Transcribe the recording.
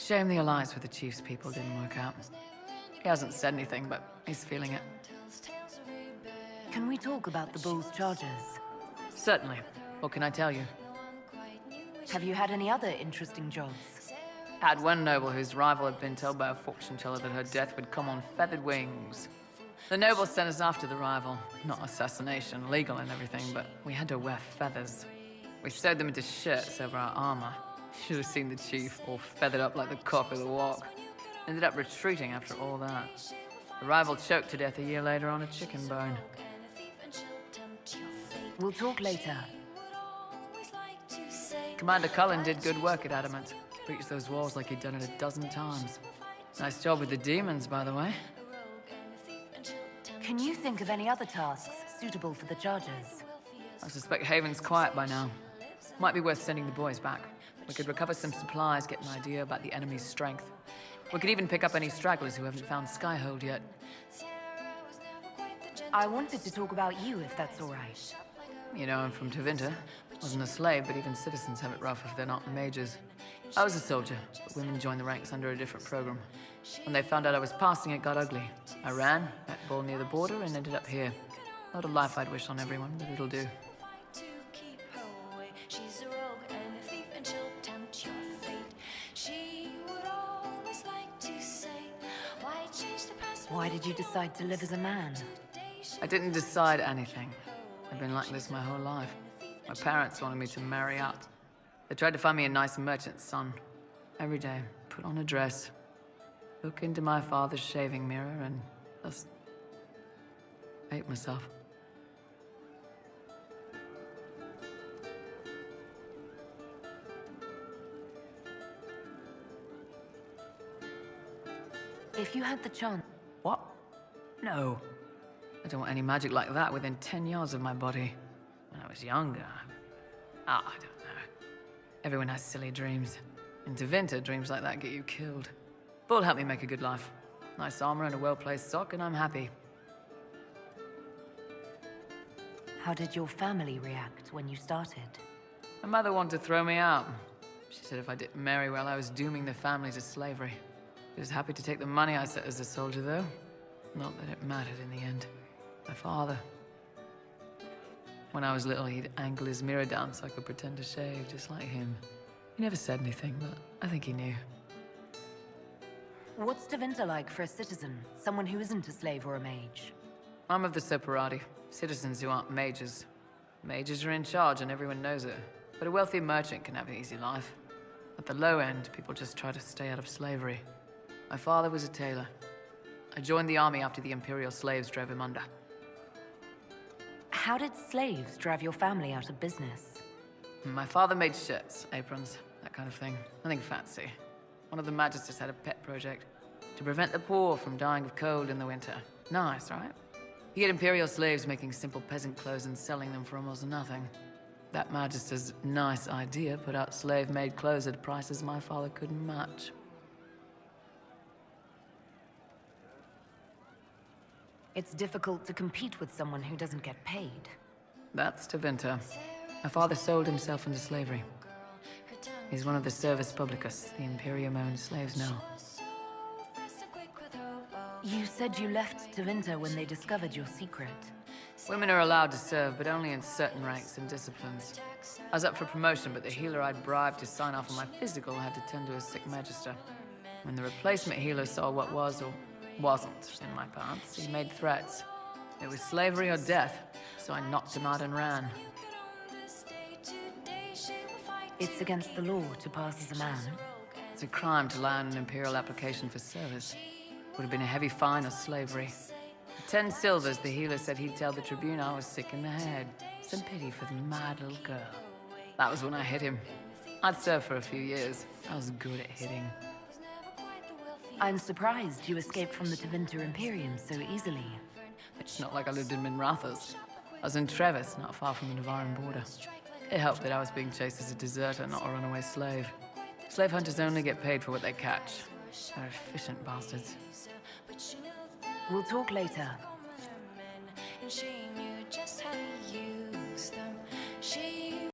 Shame the alliance with the Chief's people didn't work out. He hasn't said anything, but he's feeling it. Can we talk about the Bull's charges? Certainly. What can I tell you? Have you had any other interesting jobs? Had one noble whose rival had been told by a fortune teller that her death would come on feathered wings. The noble sent us after the rival. Not assassination, legal and everything, but we had to wear feathers. We sewed them into shirts over our armor. Should have seen the chief, all feathered up like the cock of the walk. Ended up retreating after all that. The rival choked to death a year later on a chicken bone. We'll talk later. Commander Cullen did good work at Adamant. Breached those walls like he'd done it a dozen times. Nice job with the demons, by the way. Can you think of any other tasks suitable for the charges? I suspect Haven's quiet by now. Might be worth sending the boys back. We could recover some supplies, get an idea about the enemy's strength. We could even pick up any stragglers who haven't found Skyhold yet. I wanted to talk about you, if that's all right. You know, I'm from Tevinter. Wasn't a slave, but even citizens have it rough if they're not mages. I was a soldier, but women joined the ranks under a different program. When they found out I was passing, it got ugly. I ran, met Bull near the border, and ended up here. Not a life I'd wish on everyone, but it'll do. Why did you decide to live as a man? I didn't decide anything. I've been like this my whole life. My parents wanted me to marry up. They tried to find me a nice merchant's son. Every day, put on a dress, look into my father's shaving mirror, and just hate myself. If you had the chance... What? No. I don't want any magic like that within 10 yards of my body. When I was younger... I don't know. Everyone has silly dreams. In Tevinter, dreams like that get you killed. Bull helped me make a good life. Nice armor and a well-placed sock, and I'm happy. How did your family react when you started? My mother wanted to throw me out. She said if I didn't marry well, I was dooming the family to slavery. She was happy to take the money I set as a soldier, though. Not that it mattered in the end. My father. When I was little, he'd angle his mirror down so I could pretend to shave, just like him. He never said anything, but I think he knew. What's Tevinter like for a citizen? Someone who isn't a slave or a mage? I'm of the Separati. Citizens who aren't mages. Mages are in charge and everyone knows it. But a wealthy merchant can have an easy life. At the low end, people just try to stay out of slavery. My father was a tailor. I joined the army after the Imperial slaves drove him under. How did slaves drive your family out of business? My father made shirts, aprons, that kind of thing. Nothing fancy. One of the magisters had a pet project to prevent the poor from dying of cold in the winter. Nice, right? He had Imperial slaves making simple peasant clothes and selling them for almost nothing. That magister's nice idea put out slave-made clothes at prices my father couldn't match. It's difficult to compete with someone who doesn't get paid. That's Tevinter. My father sold himself into slavery. He's one of the Servus Publicus, the Imperium-owned slaves now. You said you left Tevinter when they discovered your secret. Women are allowed to serve, but only in certain ranks and disciplines. I was up for promotion, but the healer I'd bribed to sign off on my physical had to tend to a sick magister. When the replacement healer saw what was or wasn't in my pants, he made threats. It was slavery or death, so I knocked him out and ran. It's against the law to pass as a man. It's a crime to lie on an imperial application for service. Would have been a heavy fine or slavery. For 10 silvers, the healer said he'd tell the Tribune I was sick in the head. Some pity for the mad little girl. That was when I hit him. I'd served for a few years. I was good at hitting. I'm surprised you escaped from the Tevinter Imperium so easily. It's not like I lived in Minrathous. I was in Trevis, not far from the Navarran border. It helped that I was being chased as a deserter, not a runaway slave. Slave hunters only get paid for what they catch. They're efficient bastards. We'll talk later.